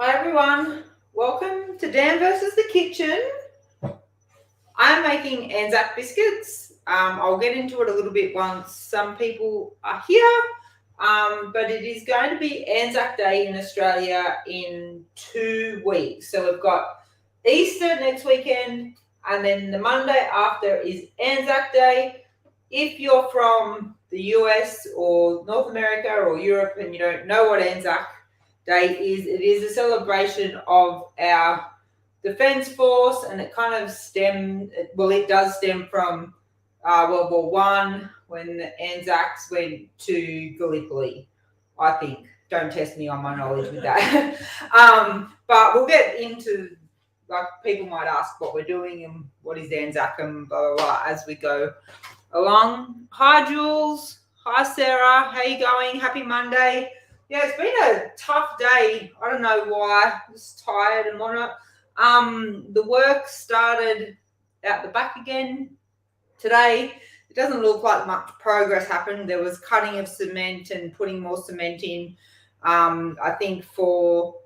Hi everyone, welcome to Dan versus the Kitchen. I'm making ANZAC biscuits. I'll get into it a little bit once some people are here, but it is going to be ANZAC Day in Australia in 2 weeks. So we've got Easter next weekend, and then the Monday after is ANZAC Day. If you're from the US or North America or Europe and you don't know what ANZAC Day is, it is a celebration of our Defence Force, and it kind of it does stem from World War One when the Anzacs went to Gallipoli, I think. Don't test me on my knowledge with that. But we'll get into, like, people might ask what we're doing and what is Anzac and blah, blah, blah as we go along. Hi, Jules. Hi, Sarah. How you going? Happy Monday. Yeah, it's been a tough day. I don't know why. I'm just tired and whatnot. The work started out the back again today. It doesn't look like much progress happened. There was cutting of cement and putting more cement in, I think, for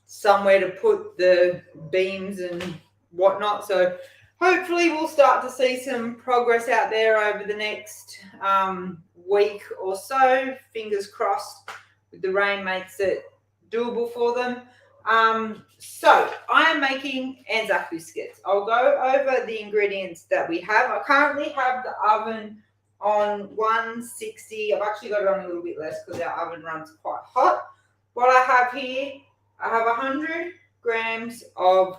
somewhere to put the beams and whatnot. So hopefully we'll start to see some progress out there over the next week or so. Fingers crossed, the rain makes it doable for them. So I am making ANZAC biscuits. I'll go over the ingredients that we have. I currently have the oven on 160. I've actually got it on a little bit less because our oven runs quite hot. What I have here, I have 100 grams of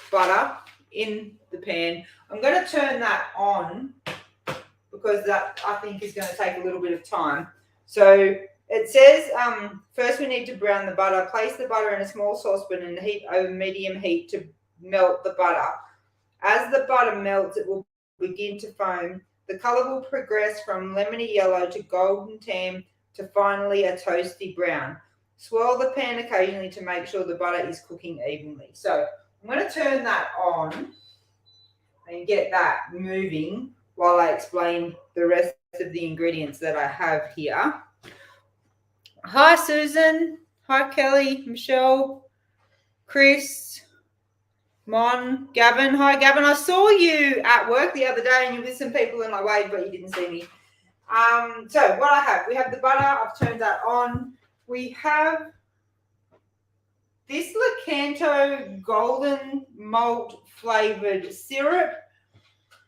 butter in the pan. I'm going to turn that on because that, I think, is going to take a little bit of time. So it says first we need to brown the butter. Place the butter in a small saucepan and heat over medium heat to melt the butter. As the butter melts, it will begin to foam. The colour will progress from lemony yellow to golden tan to finally a toasty brown. Swirl the pan occasionally to make sure the butter is cooking evenly. So I'm going to turn that on and get that moving while I explain the rest of the ingredients that I have here. Hi, Susan. Hi, Kelly, Michelle, Chris, Mon, Gavin. Hi, Gavin. I saw you at work the other day and you were with some people and I waved, but you didn't see me. So what I have, we have the butter. I've turned that on. We have this Lakanto golden malt flavored syrup.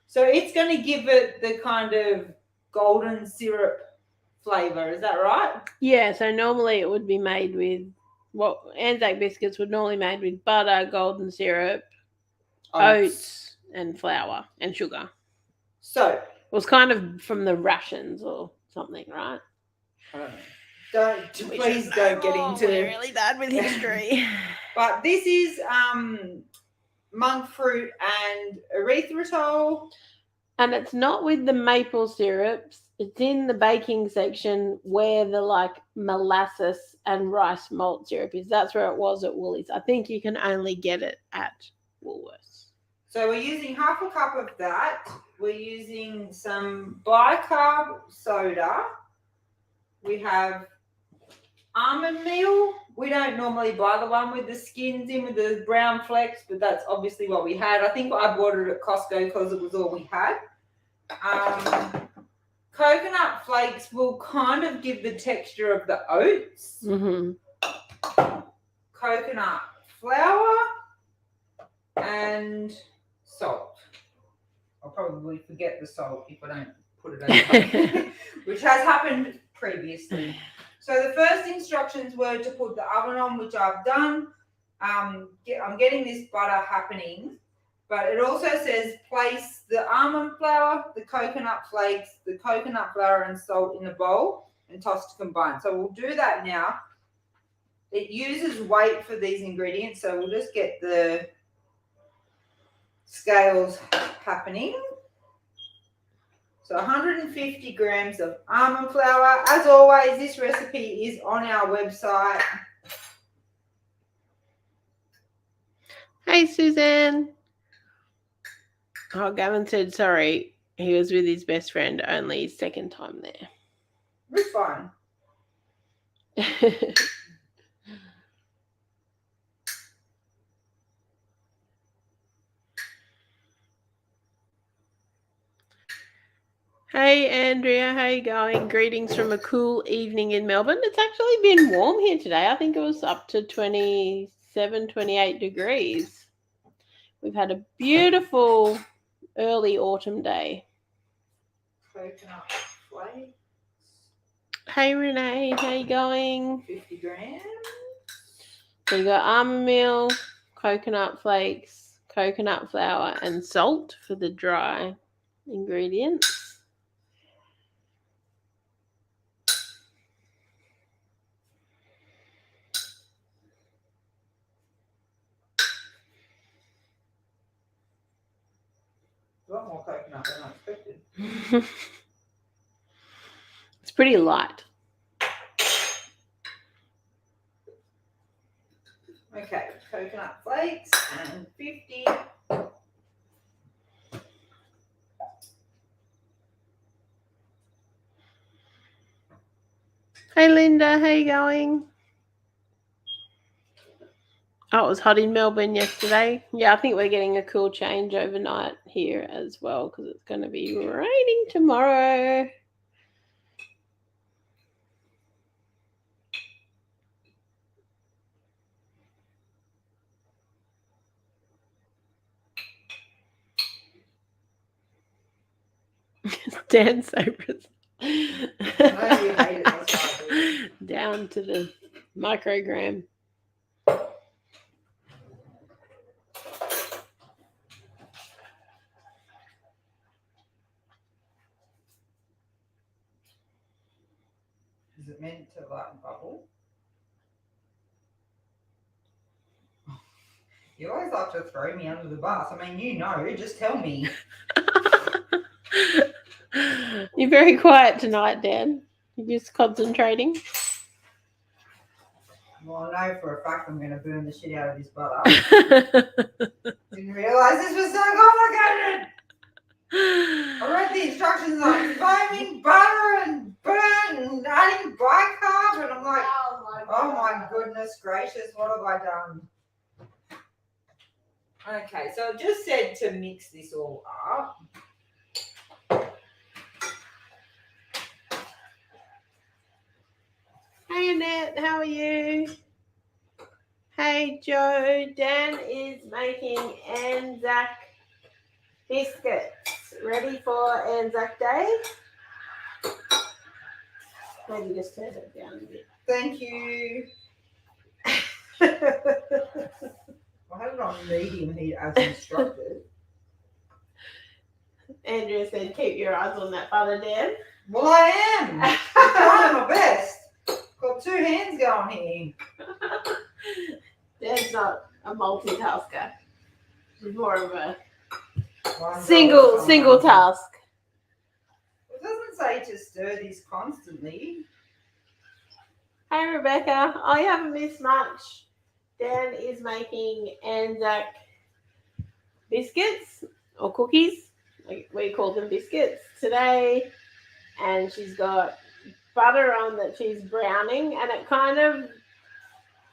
So it's going to give it the kind of golden syrup flavor. Is that right? Yeah, so normally it would be made with ANZAC biscuits would normally made with butter, golden syrup, oats and flour and sugar. So it was kind of from the rations or something, right? Please don't get into. We're really bad with history. But this is monk fruit and erythritol. And it's not with the maple syrups. It's in the baking section where the molasses and rice malt syrup is. That's where it was at Woolies. I think you can only get it at Woolworths. So we're using half a cup of that. We're using some bicarb soda. We have almond meal. We don't normally buy the one with the skins in with the brown flecks, but that's obviously what we had. I think I bought it at Costco because it was all we had. Coconut flakes will kind of give the texture of the oats. Mm-hmm. Coconut flour and salt. I'll probably forget the salt if I don't put it over, which has happened previously. So the first instructions were to put the oven on, which I've done. I'm getting this butter happening, but it also says place the almond flour, the coconut flakes, the coconut flour and salt in a bowl and toss to combine. So we'll do that now. It uses weight for these ingredients, so we'll just get the scales happening. So 150 grams of almond flour. As always, this recipe is on our website. Hey, Susan. Oh, Gavin said sorry. He was with his best friend, only his second time there. It's fine. Andrea, how you going? Greetings from a cool evening in Melbourne. It's actually been warm here today. I think it was up to 27, 28 degrees. We've had a beautiful early autumn day. Coconut flakes. Hey Renee, how you going? 50 grams. So you got almond meal, coconut flakes, coconut flour, and salt for the dry ingredients. A lot more coconut than I expected. It's pretty light. Okay, coconut flakes and 50. Hey Linda, how you going? Oh, it was hot in Melbourne yesterday. Yeah, I think we're getting a cool change overnight here as well because it's going to be raining tomorrow. Dan Sobers. Down to the microgram. Is it meant to like bubble? You always like to throw me under the bus. I mean, you know, just tell me. You're very quiet tonight, Dan. You're just concentrating. Well, I know for a fact I'm going to burn the shit out of this butter. Didn't realise this was so complicated. I read the instructions on foaming butter and burn and adding bicarb, and I'm like, oh my goodness gracious, what have I done? Okay, so I just said to mix this all up. Hey Annette, how are you? Hey Joe, Dan is making ANZAC biscuits. Ready for ANZAC Day? Maybe just turn it down a bit. Thank you. I had it on medium heat as instructed. Andrea said, keep your eyes on that butter, Dan. Well, I am. I'm trying my best. Got two hands going here. Dan's not a multitasker. He's more of a One single task. It doesn't say to stir this constantly. Hey Rebecca, I haven't missed much. Dan is making ANZAC biscuits or cookies. We call them biscuits today. And she's got butter on that she's browning, and it kind of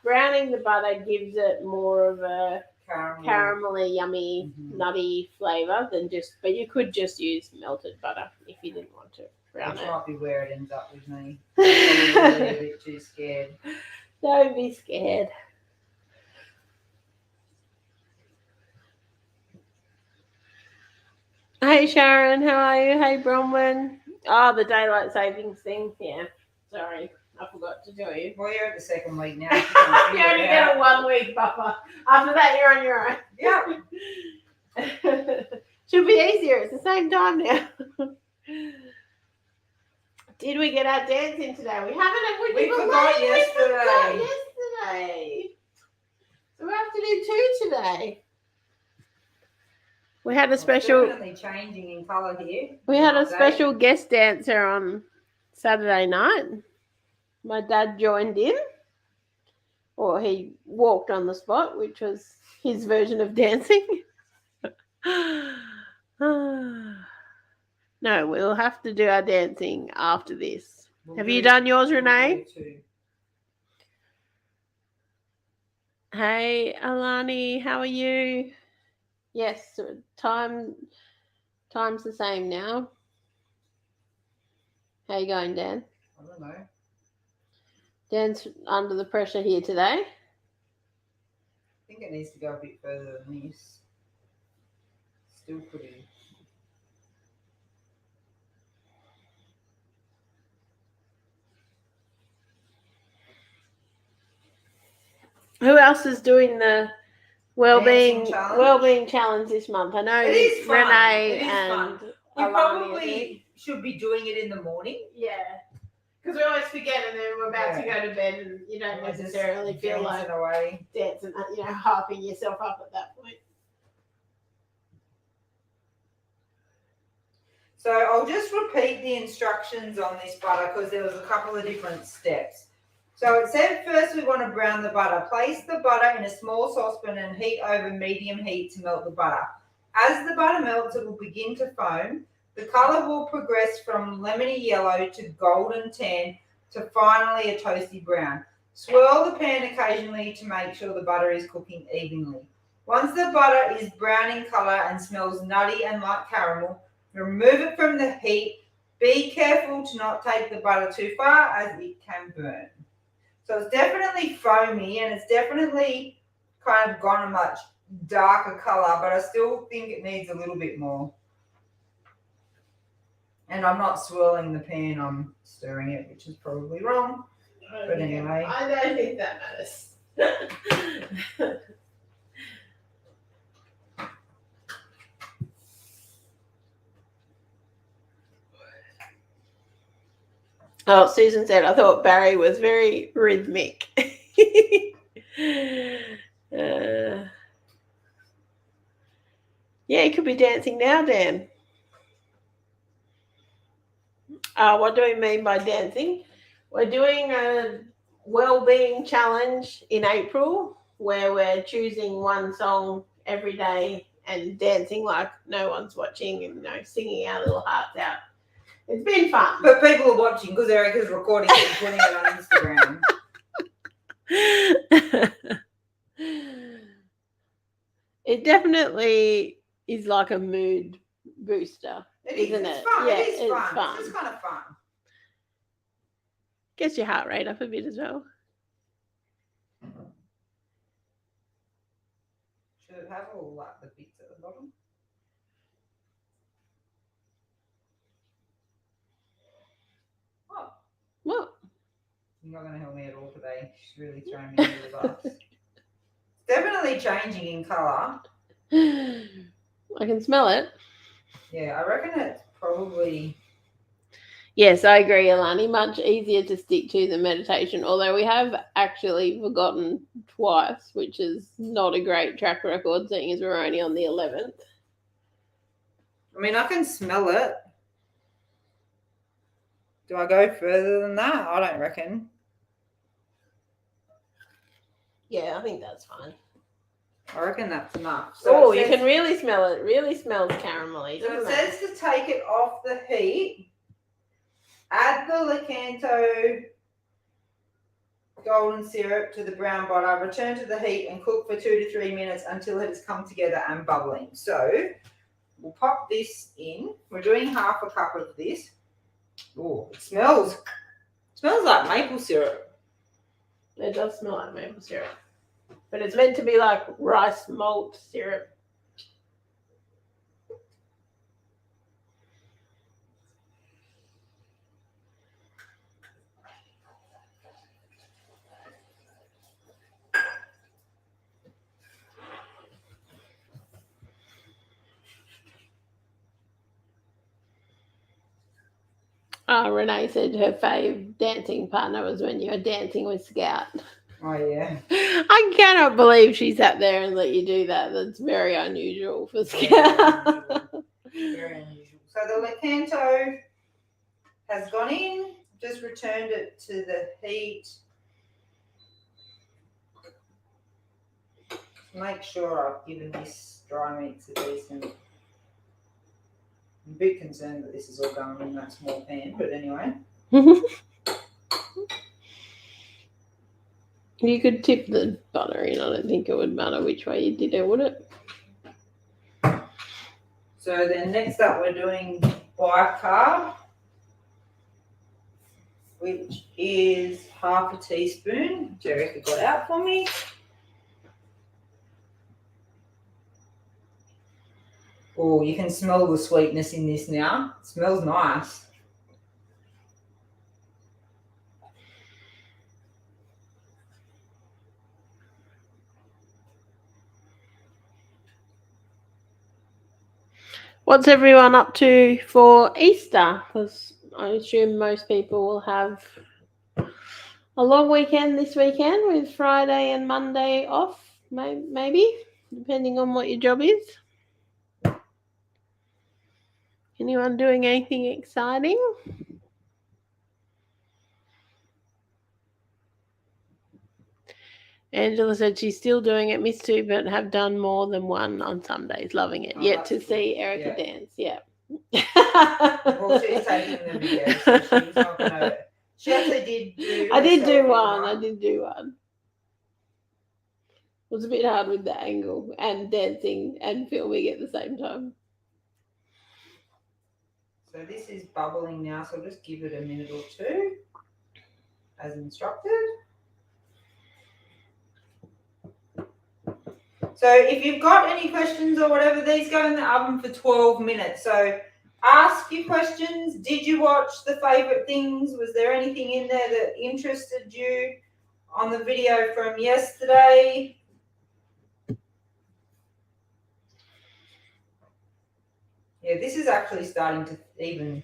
browning the butter gives it more of a caramelly, yummy, nutty flavour than just. But you could just use melted butter if you didn't want to brown Which it. might be where it ends up with me. I'm probably a bit too scared. Don't be scared. Hey Sharon, how are you? Hey Bronwyn. Oh, the daylight savings thing. Yeah, sorry, I forgot to tell you. Well, you're at the second week now. You only get a 1 week buffer. After that, you're on your own. Yeah. Should be easier. It's the same time now. Did we get our dance in today? We haven't. We forgot yesterday. So we have to do 2 today. We had a special. Definitely changing in colour here. We had a special guest dancer on Saturday night. My dad joined in, or he walked on the spot, which was his version of dancing. No, we'll have to do our dancing after this. Have you done yours, Renee? Hey, Alani, how are you? Yes, time's the same now. How you going, Dan? I don't know. Dan's under the pressure here today. I think it needs to go a bit further than this. Still pretty. Who else is doing the Dancing challenge? well-being challenge this month? I know It is fun. Renee It is and fun. We Alani probably should be doing it in the morning. Yeah. Because we always forget and then we're about to go to bed and you don't necessarily feel like away. dancing, hyping yourself up at that point. So I'll just repeat the instructions on this butter because there was a couple of different steps. So it said first we want to brown the butter. Place the butter in a small saucepan and heat over medium heat to melt the butter. As the butter melts, it will begin to foam. The colour will progress from lemony yellow to golden tan to finally a toasty brown. Swirl the pan occasionally to make sure the butter is cooking evenly. Once the butter is brown in colour and smells nutty and like caramel, remove it from the heat. Be careful to not take the butter too far as it can burn. So it's definitely foamy and it's definitely kind of gone a much darker colour, but I still think it needs a little bit more. And I'm not swirling the pan, I'm stirring it, which is probably wrong. But anyway. I don't think that matters. Oh, Susan said, I thought Barry was very rhythmic. Yeah, he could be dancing now, Dan. What do we mean by dancing? We're doing a well-being challenge in April where we're choosing one song every day and dancing like no one's watching and singing our little hearts out. It's been fun. But people are watching because Erica's recording it and putting it on Instagram. It definitely is like a mood booster, isn't it? It's fun. Yeah, it is fun. fun. It's kind of fun. Gets your heart rate up a bit as well. Should it have all like the bits at the bottom? What? You're not going to help me at all today. She's really throwing me under the bus. It's definitely changing in colour. I can smell it. Yeah, I reckon it's probably... Yes, I agree, Alani. Much easier to stick to than meditation, although we have actually forgotten twice, which is not a great track record, seeing as we're only on the 11th. I mean, I can smell it. Do I go further than that? I don't reckon. Yeah, I think that's fine. I reckon that's enough. So you can really smell it. It really smells caramelly. So it says to take it off the heat, add the Lecanto golden syrup to the brown butter, return to the heat and cook for 2 to 3 minutes until it has come together and bubbling. So we'll pop this in. We're doing half a cup of this. Oh, it smells like maple syrup. It does smell like maple syrup. But it's meant to be like rice malt syrup. Renee said her fave dancing partner was when you were dancing with Scout. Oh, yeah. I cannot believe she sat there and let you do that. That's very unusual for Scout. Very unusual. So the Lecanto has gone in. Just returned it to the heat. Make sure I've given this dry mix a decent... I'm a bit concerned that this is all going in that small pan, but anyway. You could tip the butter in. I don't think it would matter which way you did it, would it? So then next up we're doing bicarb. which is half a teaspoon. Jerica got out for me. Oh, you can smell the sweetness in this now. It smells nice. What's everyone up to for Easter? Because I assume most people will have a long weekend this weekend with Friday and Monday off, maybe, depending on what your job is. Anyone doing anything exciting? Angela said she's still doing it, Miss Two, but have done more than one on some days. Loving it. Yet to see Erica dance. Yeah. Well, she's taking the video, so she's not going to. She actually did do. I did do one. It was a bit hard with the angle and dancing and filming at the same time. So this is bubbling now, so I'll just give it a minute or two as instructed. So if you've got any questions or whatever, these go in the oven for 12 minutes. So ask your questions. Did you watch the favourite things? Was there anything in there that interested you on the video from yesterday? Yeah, this is actually starting to even,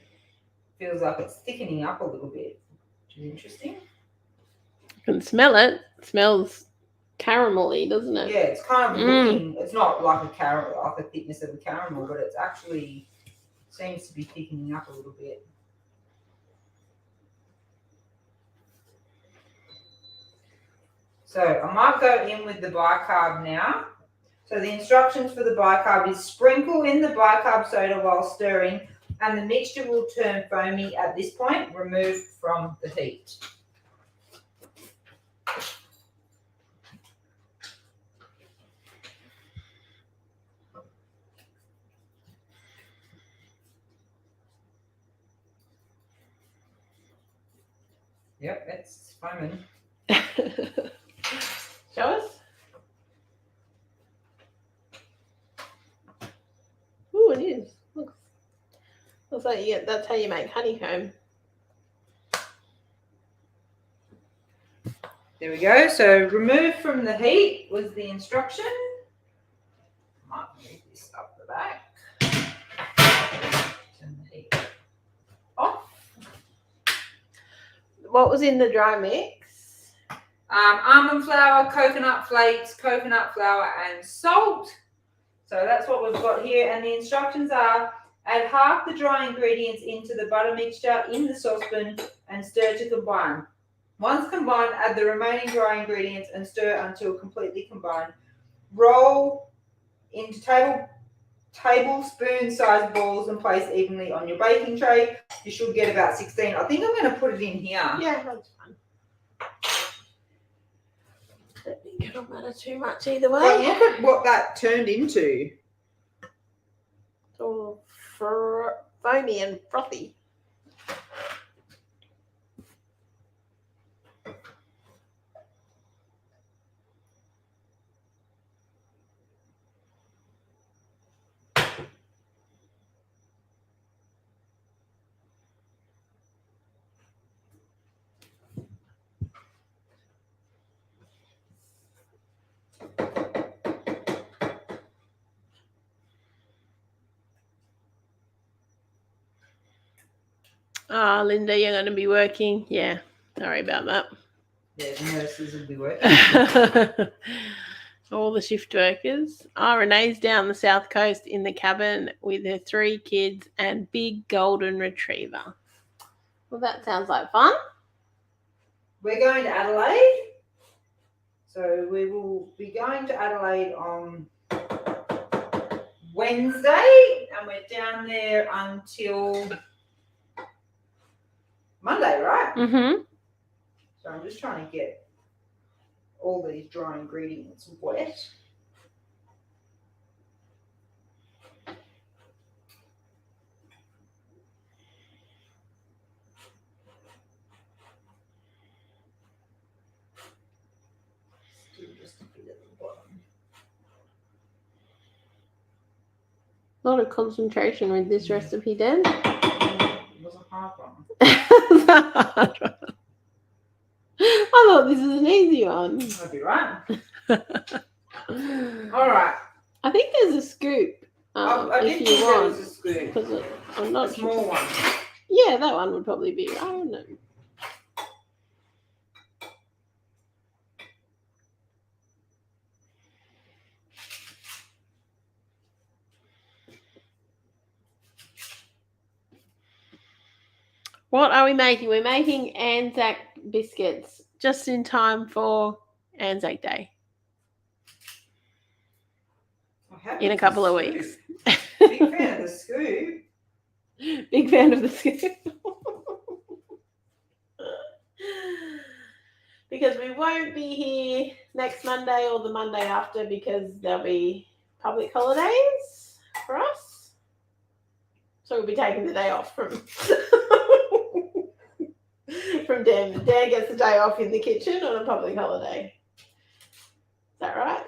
feels like it's thickening up a little bit, which is interesting. You can smell it. It smells caramelly, doesn't it? Yeah, it's kind of looking, it's not like a caramel, like the thickness of a caramel, but it's actually seems to be thickening up a little bit. So I might go in with the bicarb now. So the instructions for the bicarb is sprinkle in the bicarb soda while stirring, and the mixture will turn foamy at this point. Remove from the heat. Yep, it's foaming. Show us. Ooh, it is. Looks like that's how you make honeycomb. There we go. So remove from the heat was the instruction. Might move this up the back. Turn the heat off. What was in the dry mix? Almond flour, coconut flakes, coconut flour, and salt. So that's what we've got here. And the instructions are: add half the dry ingredients into the butter mixture in the saucepan and stir to combine. Once combined, add the remaining dry ingredients and stir until completely combined. Roll into tablespoon-sized balls and place evenly on your baking tray. You should get about 16. I think I'm going to put it in here. Yeah, that's fine. I don't think it'll matter too much either way. But look at what that turned into. It's all foamy and frothy. Oh, Linda, you're going to be working. Yeah, sorry about that. Yeah, the nurses will be working. All the shift workers. Renee's down the south coast in the cabin with her 3 kids and big golden retriever. Well, that sounds like fun. We're going to Adelaide. So we will be going to Adelaide on Wednesday, and we're down there until Monday, right? Mm-hmm. So I'm just trying to get all these dry ingredients wet. just a bit at the bottom. A lot of concentration with this recipe, Dan. It was a hard one. I thought this was an easy one. I'd be right. All right. I think there's a scoop. I if did you think there want, was a scoop. because I'm not A small sure. one. Yeah, that one would probably be right, wouldn't it? What are we making? We're making ANZAC biscuits just in time for ANZAC Day in a couple of weeks. Big fan of the scoop. Big fan of the scoop. Because we won't be here next Monday or the Monday after because there'll be public holidays for us. So we'll be taking the day off from Dan. Dan gets the day off in the kitchen on a public holiday. Is that right?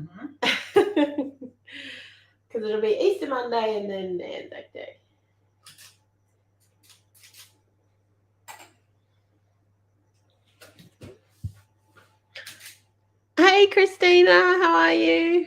Mm-hmm. Because it'll be Easter Monday and then ANZAC Day. Hey Christina, how are you?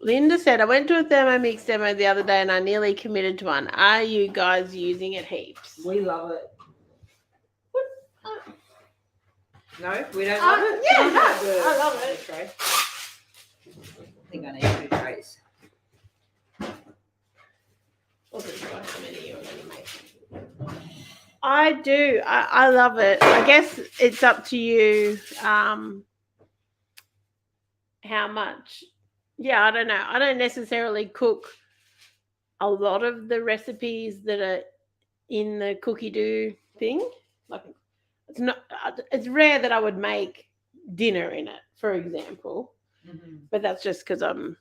Linda said, I went to a Thermomix demo the other day and I nearly committed to one. Are you guys using it heaps? We love it. No, we don't love it? Yeah, I no, have the I love it. Tray. I think I need 2 trays. Wasn't sure how many you were going to make. I do. I love it. I guess it's up to you how much. Yeah, I don't know. I don't necessarily cook a lot of the recipes that are in the cookie dough thing. Like it's rare that I would make dinner in it, for example. Mm-hmm. But that's just because I'm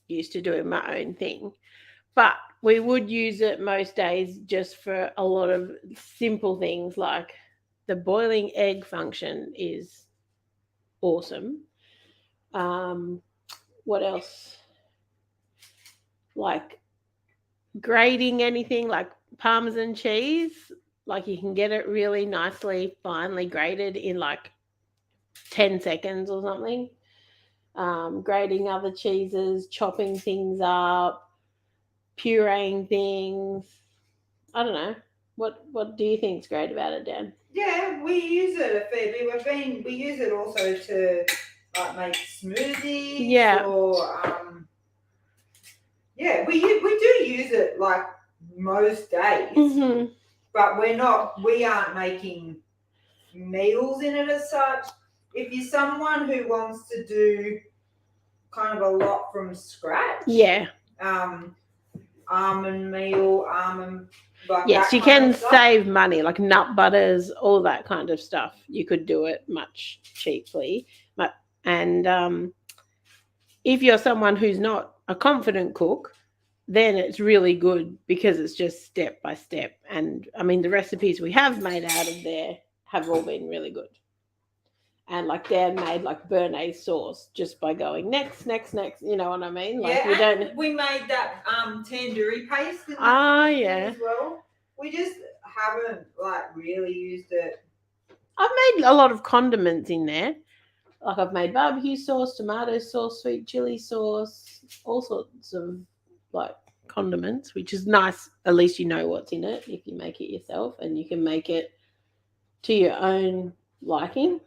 used to doing my own thing. But we would use it most days just for a lot of simple things, like the boiling egg function is awesome. What else? Like grating anything like Parmesan cheese, like you can get it really nicely finely grated in like 10 seconds or something. Grating other cheeses, chopping things up, pureeing things. I don't know. What do you think is great about it, Dan? Yeah, we use it a fair bit. We use it also to like make smoothies. Yeah. Or yeah, we do use it like most days. Mm-hmm. But we aren't making meals in it as such. If you're someone who wants to do kind of a lot from scratch, yeah, almond meal, like yes, that you kind can of stuff. save money, like nut butters, all that kind of stuff. You could do it much cheaply. And if you're someone who's not a confident cook, then it's really good because it's just step by step. And I mean, the recipes we have made out of there have all been really good. And like Dan made like béarnaise sauce just by going next. You know what I mean? Like we made that tandoori paste. Yeah. As well. We just haven't like really used it. I've made a lot of condiments in there. Like I've made barbecue sauce, tomato sauce, sweet chili sauce, all sorts of like condiments, which is nice. At least you know what's in it if you make it yourself, and you can make it to your own liking.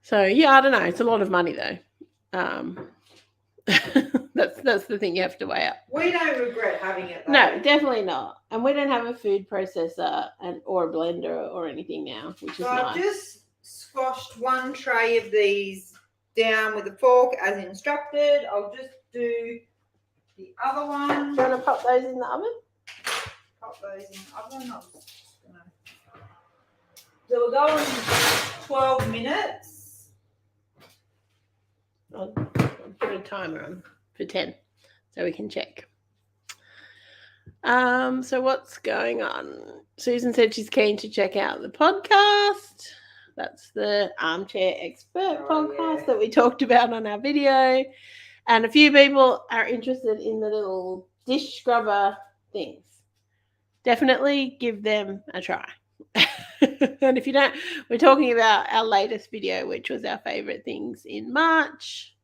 So yeah, I don't know. It's a lot of money though. That's the thing you have to weigh up. We don't regret having it though. No, definitely not. And we don't have a food processor or a blender or anything now, which is nice. I've just squashed 1 tray of these down with a fork as instructed. I'll just do the other one. Do you want to pop those in the oven? Pop those in the oven. So we're going 12 minutes. I'll put a timer on for 10 so we can check. So what's going on? Susan said she's keen to check out the podcast. That's the Armchair Expert podcast that we talked about on our video. And a few people are interested in the little dish scrubber things. Definitely give them a try. And if you don't, we're talking about our latest video, which was our favorite things in March.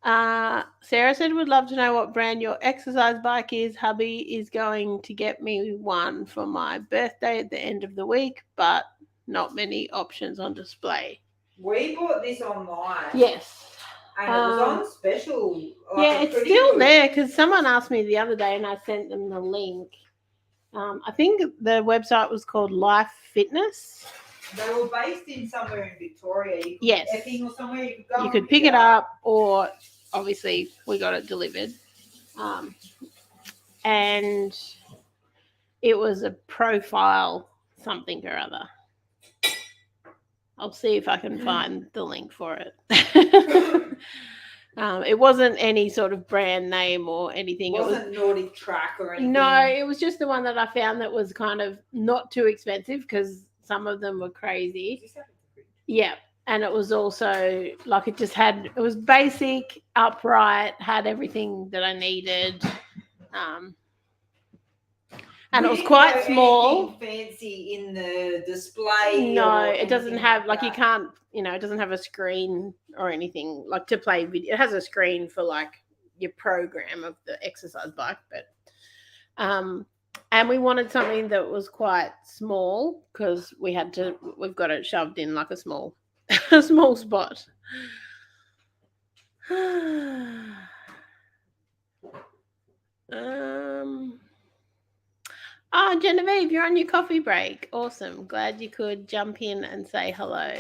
Sarah said would love to know what brand your exercise bike is. Hubby is going to get me one for my birthday at the end of the week, but not many options on display. We bought this online. Yes. And it was on special. Yeah, it's still there because someone asked me the other day and I sent them the link. I think the website was called Life Fitness. They were based in somewhere in Victoria. Yes. Epping or somewhere. You could go. You could pick it up, or obviously we got it delivered. And it was a profile something or other. I'll see if I can find the link for it. It wasn't any sort of brand name or anything. It wasn't Nordic Track or anything. No, it was just the one that I found that was kind of not too expensive because some of them were crazy. Yeah. And it was also like it was basic, upright, had everything that I needed. And it was quite small. Fancy in the display. No, it doesn't have you can't, it doesn't have a screen or anything like to play video. It has a screen for like your program of the exercise bike, but and we wanted something that was quite small because we've got it shoved in like a small spot. Genevieve, you're on your coffee break. Awesome. Glad you could jump in and say hello.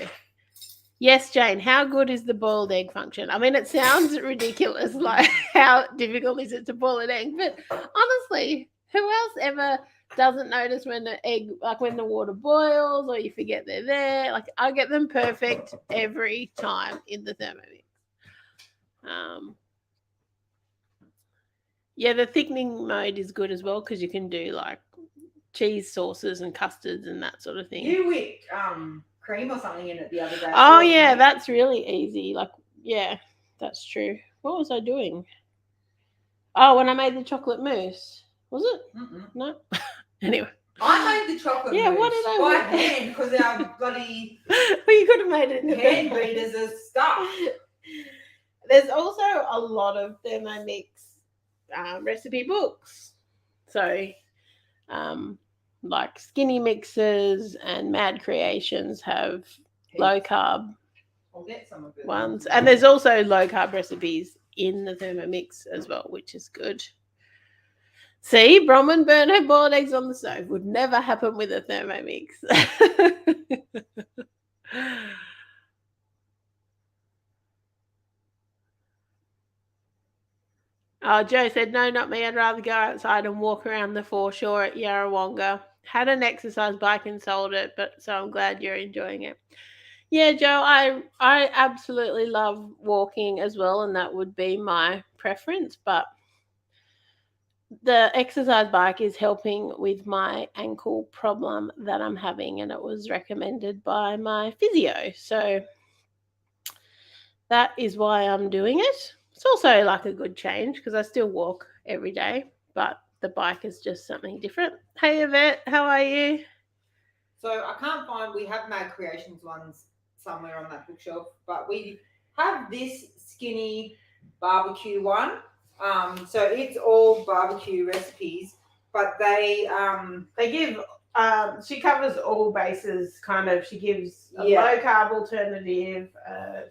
Yes, Jane, how good is the boiled egg function? I mean, it sounds ridiculous. Like, how difficult is it to boil an egg? But honestly, who else ever doesn't notice when the egg, like when the water boils or you forget they're there? Like, I get them perfect every time in the Thermomix. Yeah, the thickening mode is good as well because you can do like cheese sauces and custards and that sort of thing. You whipped cream or something in it the other day. Oh yeah, that's really easy. Like, yeah, that's true. What was I doing? Oh, when I made the chocolate mousse. Was it? Mm-mm. No. Anyway. I made the chocolate mousse. Yeah, what did I by hand because our bloody well, you could have made it in the hand beaters are stuck. There's also a lot of Thermomix recipe books. So, like Skinny Mixers and Mad Creations have low carb ones, and there's also low carb recipes in the Thermomix as well, which is good. See, Bronwyn burned her boiled eggs on the stove. Would never happen with a Thermomix. Joe said, no, not me. I'd rather go outside and walk around the foreshore at Yarrawonga. Had an exercise bike and sold it, but so I'm glad you're enjoying it. Yeah, Joe, I absolutely love walking as well, and that would be my preference, but the exercise bike is helping with my ankle problem that I'm having, and it was recommended by my physio. So that is why I'm doing it. It's also like a good change because I still walk every day, but the bike is just something different. Hey, Yvette, how are you? So I can't find, we have Mad Creations ones somewhere on that bookshelf, but we have this skinny barbecue one. So it's all barbecue recipes, but they give, she covers all bases kind of. She gives a low carb alternative.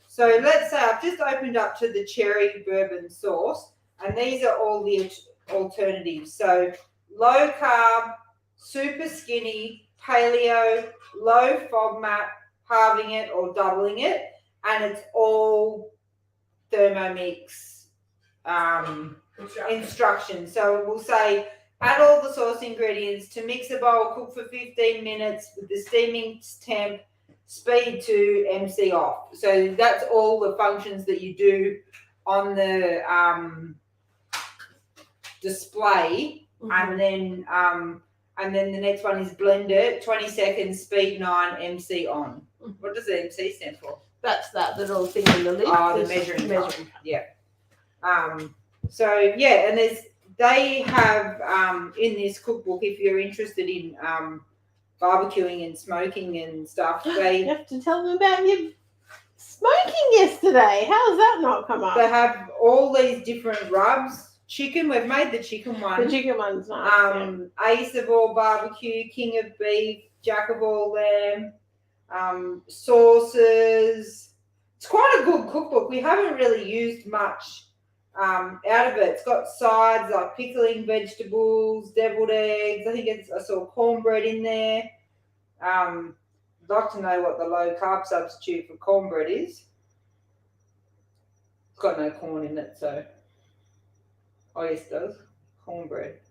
So let's say I've just opened up to the cherry bourbon sauce, and these are all the alternatives. So low carb, super skinny, paleo, low FODMAP, halving it or doubling it, and it's all Thermomix instructions. So it will say, add all the sauce ingredients to mix a bowl, cook for 15 minutes with the steaming temp, speed to MC off. So that's all the functions that you do on the display, and then the next one is blend it, 20 seconds, speed 9, MC on. What does the MC stand for? That's that little thing in the lid. Oh, the measuring cup. Yeah. So yeah, and they have in this cookbook, if you're interested in barbecuing and smoking and stuff, You have to tell them about your smoking yesterday. How has that not come up? They have all these different rubs. Chicken, we've made the chicken one. The chicken one's nice. Ace of all barbecue, king of beef, jack of all lamb, sauces. It's quite a good cookbook. We haven't really used much out of it. It's got sides like pickling vegetables, deviled eggs. I think I saw cornbread in there. I'd like to know what the low carb substitute for cornbread is. It's got no corn in it, so. Oh, yes, it does. Cornbread.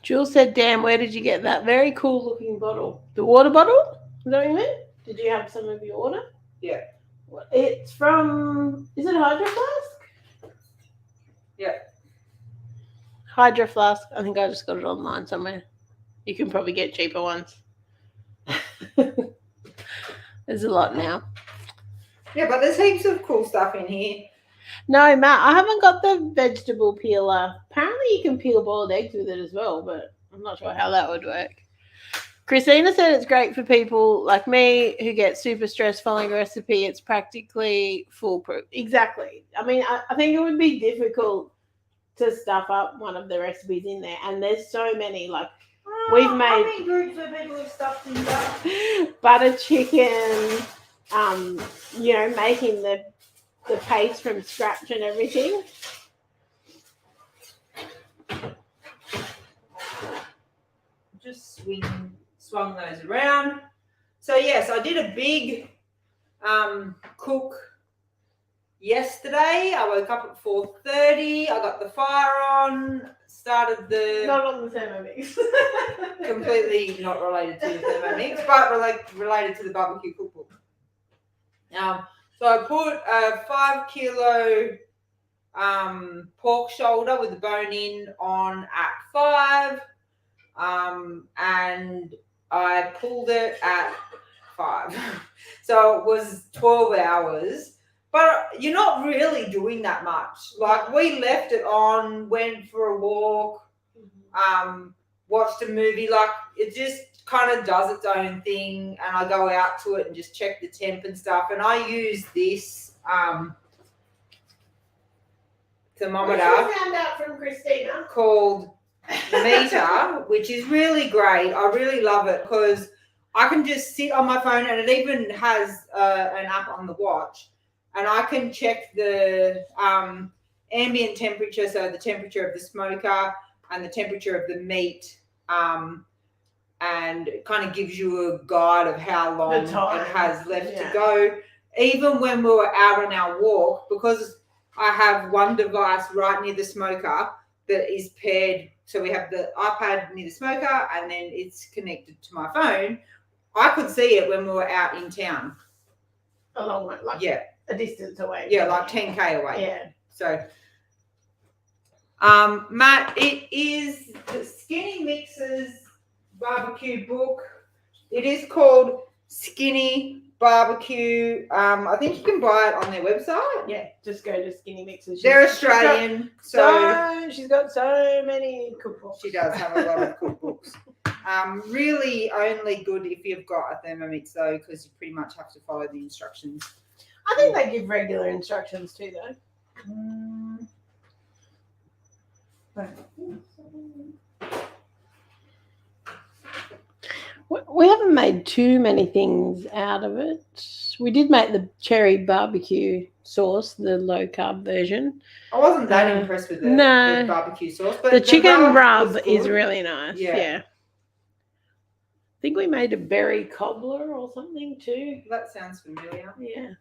Jules said, "Damn, where did you get that very cool looking bottle? The water bottle? Is that what you meant? Did you have some of your water?" Yeah. It's from, is it Hydro Flask? Yeah. Hydro Flask. I think I just got it online somewhere. You can probably get cheaper ones. There's a lot now. Yeah, but there's heaps of cool stuff in here. No, Matt, I haven't got the vegetable peeler. Apparently you can peel boiled eggs with it as well, but I'm not sure how that would work. Christina said it's great for people like me who get super stressed following a recipe. It's practically foolproof. Exactly. I mean, I think it would be difficult to stuff up one of the recipes in there, and there's so many. Like we've made. I'm in groups where people have stuffed things up. Butter chicken. Making the paste from scratch and everything. Just swung those around. So yes, I did a big cook yesterday. I woke up at 4:30. I got the fire on. Started the not on the Thermomix. Completely not related to the Thermomix, but related to the barbecue cookbook. So I put a 5 kilo pork shoulder with the bone in on at 5, and I pulled it at 5. So it was 12 hours, but you're not really doing that much. Like we left it on, went for a walk, watched a movie. Like it just kind of does its own thing, and I go out to it and just check the temp and stuff, and I use this thermometer Which we found out from Christina called Meter, which is really great. I really love it because I can just sit on my phone, and it even has an app on the watch, and I can check the ambient temperature, so the temperature of the smoker and the temperature of the meat, and it kind of gives you a guide of how long it has left to go. Even when we were out on our walk, because I have one device right near the smoker that is paired, so we have the iPad near the smoker and then it's connected to my phone. I could see it when we were out in town. A long way, like a distance away. Yeah, like 10K away. Yeah. So, Matt, it is the Skinny Mixes barbecue book. It is called Skinny Barbecue. I think you can buy it on their website. Yeah, just go to Skinny Mixes. They're Australian, so she's got so many cookbooks. She does have a lot of cookbooks. Really only good if you've got a Thermomix though, because you pretty much have to follow the instructions. I think they give regular instructions too, though. We haven't made too many things out of it. We did make the cherry barbecue sauce, the low carb version. I wasn't that impressed with the barbecue sauce, but the chicken rub is really nice. Yeah. I think we made a berry cobbler or something too. That sounds familiar. Yeah.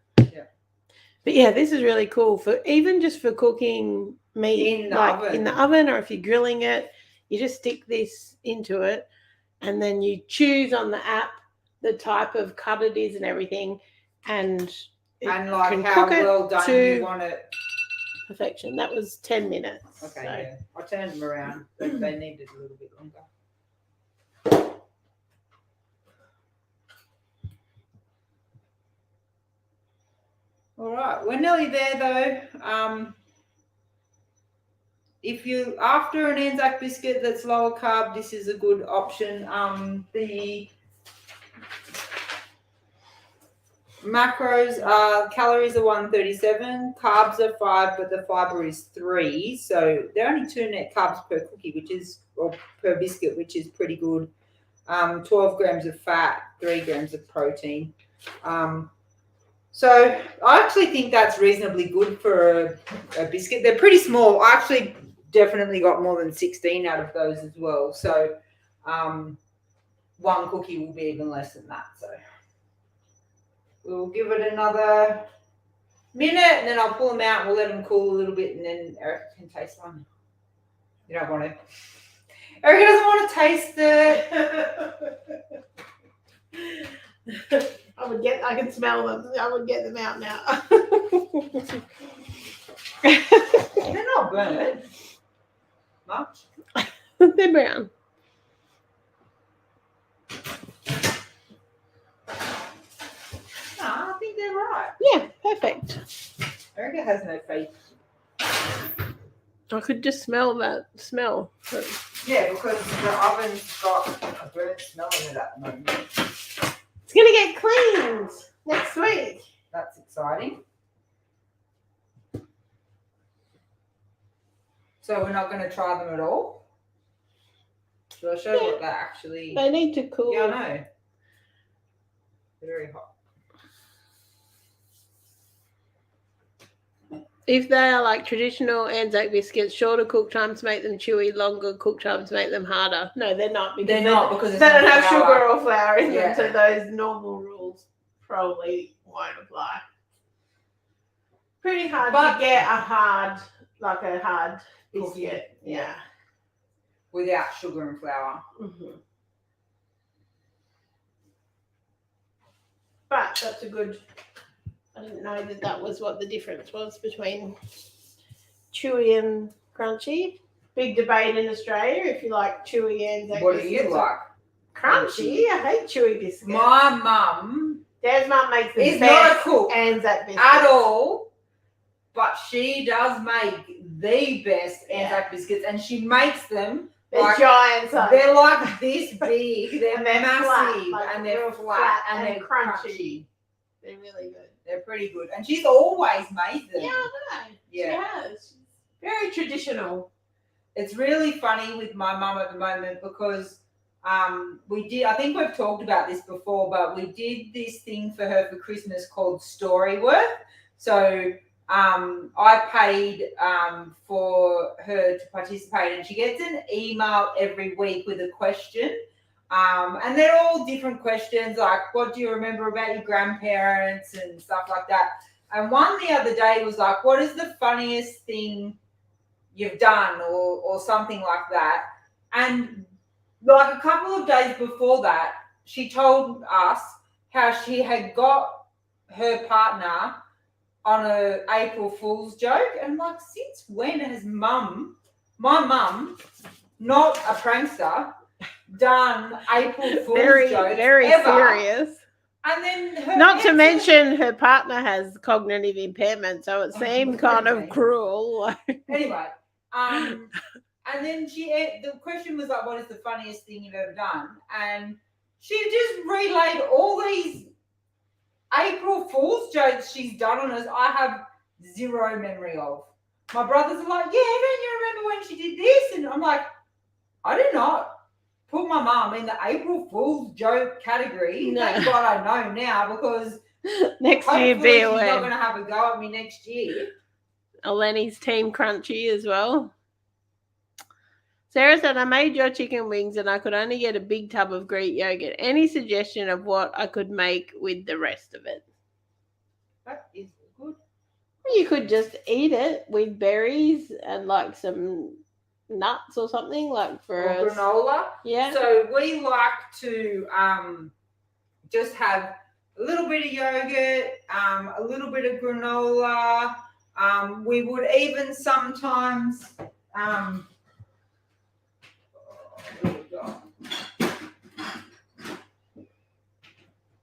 But yeah, this is really cool for even just for cooking meat in the oven, or if you're grilling it, you just stick this into it, and then you choose on the app the type of cut it is and everything, and it And like can how cook it well done to you want it. perfection. That was 10 minutes. Okay, so. yeah. I turned them around, but they needed a little bit longer. All right, we're nearly there though. If you after an ANZAC biscuit that's lower carb, this is a good option. The macros are calories are 137, carbs are 5, but the fiber is 3. So they're only 2 net carbs per cookie, or per biscuit, which is pretty good. 12 grams of fat, 3 grams of protein. So I actually think that's reasonably good for a biscuit. They're pretty small. I actually definitely got more than 16 out of those as well. So one cookie will be even less than that. So we'll give it another minute and then I'll pull them out and we'll let them cool a little bit and then Eric can taste one. You don't want to. Erica doesn't want to taste it. I can smell them. I would get them out now. They're not burnt much. They're brown. No, I think they're right. Yeah, perfect. Erica has no faith. I could just smell that smell. Yeah, because the oven's got a burnt smell in it at the moment. It's going to get cleaned next week. That's exciting. So we're not going to try them at all? Shall I show you what they actually... They need to cool. Yeah, I know. They're very hot. If they are like traditional ANZAC biscuits, shorter cook times make them chewy, longer cook times make them harder. No, they're not. Because they don't have flour. sugar or flour in Yeah. them, so those normal rules probably won't apply. Pretty hard to get a hard biscuit. Yeah. Without sugar and flour. Mm-hmm. But that's a good... I didn't know that was what the difference was between chewy and crunchy. Big debate in Australia if you like chewy ANZAC What do biscuits. you like? Crunchy. I hate chewy biscuits. My mum Dad's mum makes the is best not a cook ANZAC biscuits. at all, but she does make the best Yeah. ANZAC biscuits, and she makes them They're like, giant. they're like this big, they're And they're massive, flat, like and they're real flat, flat and and they're crunchy. crunchy. They're really good. They're pretty good, and she's always made them. Yeah, I know. Yeah. She has. She's very traditional. It's really funny with my mum at the moment because I think we've talked about this before, but we did this thing for her for Christmas called Storyworth. So I paid for her to participate, and she gets an email every week with a question. And they're all different questions, like what do you remember about your grandparents and stuff like that. And one the other day was like, what is the funniest thing you've done or something like that. And like a couple of days before that, she told us how she had got her partner on a April Fool's joke. And like, since when has my mum, not a prankster, done April Fool's jokes very ever? serious. And then not to mention her partner has cognitive impairment, so it seemed kind of cruel. Anyway, and then the question was like, what is the funniest thing you've ever done? And she just relayed all these April Fool's jokes she's done on us. I have zero memory of. My brothers are like, yeah, don't you remember when she did this? And I'm like, I do not put my mum in the April Fool's joke category. No. Thank God I know now, because next hopefully year be she's not aware. going to have a go at me next year. Eleni's team crunchy as well. Sarah said, I made your chicken wings and I could only get a big tub of Greek yogurt. Any suggestion of what I could make with the rest of it? That is good. You could just eat it with berries and like some nuts or something, like for or granola. Yeah. So we like to just have a little bit of yogurt, a little bit of granola. We would even sometimes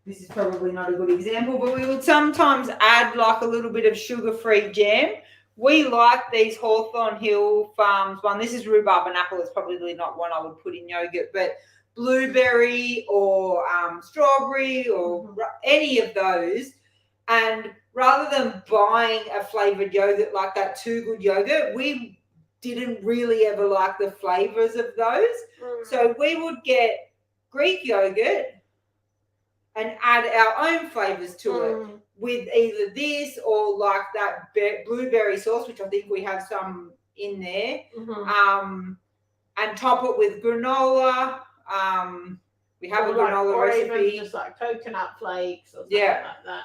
this is probably not a good example, but we would sometimes add like a little bit of sugar-free jam. We like these Hawthorn Hill Farms one. This is rhubarb and apple. It's probably not one I would put in yogurt, but blueberry or strawberry or any of those. And rather than buying a flavoured yogurt like that Too Good yogurt, we didn't really ever like the flavours of those. So we would get Greek yogurt and add our own flavours to it with either this or like that blueberry sauce, which I think we have some in there, and top it with granola. We have a granola recipe. Or even just like coconut flakes or something like that.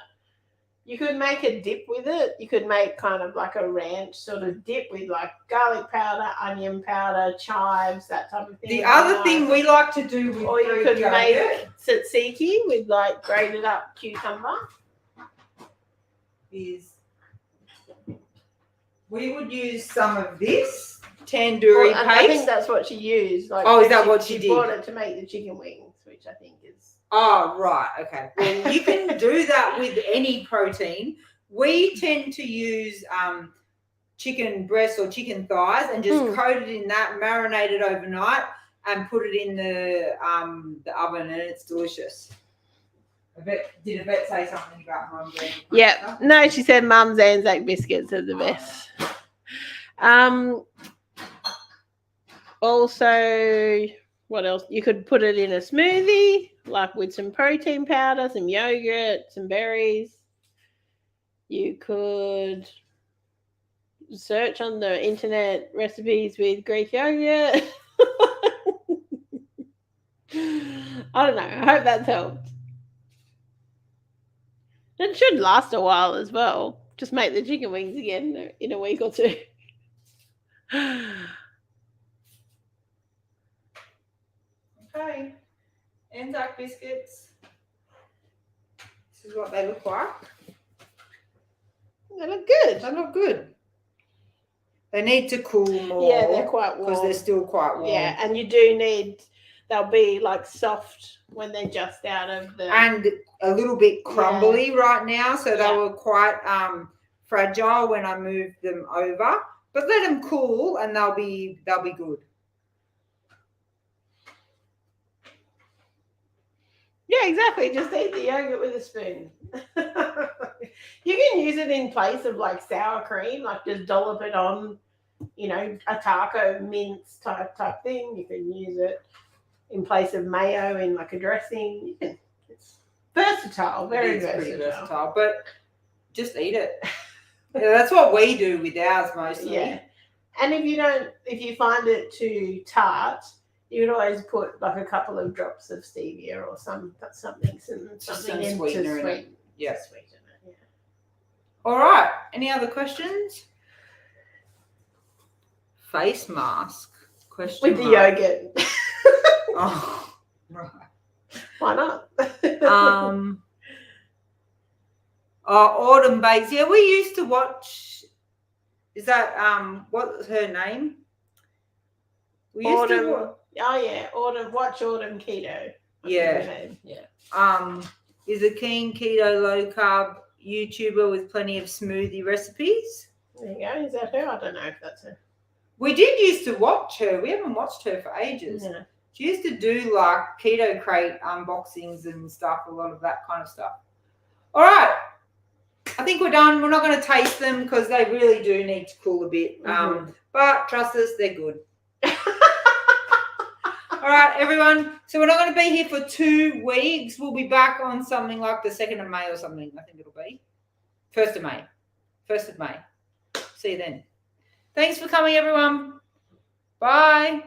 You could make a dip with it. You could make kind of like a ranch sort of dip with like garlic powder, onion powder, chives, that type of thing. The other thing we like to do with or you could make tzatziki with like grated up cucumber. Is we would use some of this tandoori paste. I think that's what she used. Like, is that what she did? She bought it to make the chicken wings, which I think is. Oh, right. Okay. Well, you can do that with any protein. We tend to use chicken breasts or chicken thighs and just coat it in that, marinate it overnight, and put it in the oven, and it's delicious. Did Yvette say something about Mum's Anzac? Yeah. No, she said Mum's Anzac biscuits are the best. Also, what else? You could put it in a smoothie, like with some protein powder, some yogurt, some berries. You could search on the internet recipes with Greek yogurt. I don't know. I hope that's helped. It should last a while as well. Just make the chicken wings again in a week or two. Okay. ANZAC biscuits. This is what they look like. They look good. They look good. They need to cool more. Yeah, they're quite warm. Because they're still quite warm. Yeah, and you do need, they'll be like soft when they're just out of the... And a little bit crumbly right now. So they were quite fragile when I moved them over. But let them cool and they'll be good. Yeah, exactly. Just eat the yogurt with a spoon. You can use it in place of like sour cream, like just dollop it on, a taco mince type thing. You can use it in place of mayo in like a dressing. It's versatile, very versatile. Pretty versatile, but just eat it. Yeah, that's what we do with ours mostly. Yeah, and if you find it too tart, you could always put like a couple of drops of stevia or something in sweetener in it. Yeah. Sweeten it, yeah. All right. Any other questions? Face mask? With the yogurt. Oh, right. Why not? Autumn Bakes. Yeah, we used to watch. Is that what's her name? We used to. Watch Autumn Keto. Yeah. Is a keen keto low carb YouTuber with plenty of smoothie recipes. There you go. Is that her? I don't know if that's her. We did used to watch her. We haven't watched her for ages. Yeah. She used to do like keto crate unboxings and stuff, a lot of that kind of stuff. All right. I think we're done. We're not going to taste them because they really do need to cool a bit. But trust us, they're good. All right, everyone. So we're not going to be here for 2 weeks. We'll be back on something like the 2nd of May or something. I think it'll be 1st of May. 1st of May. See you then. Thanks for coming, everyone. Bye.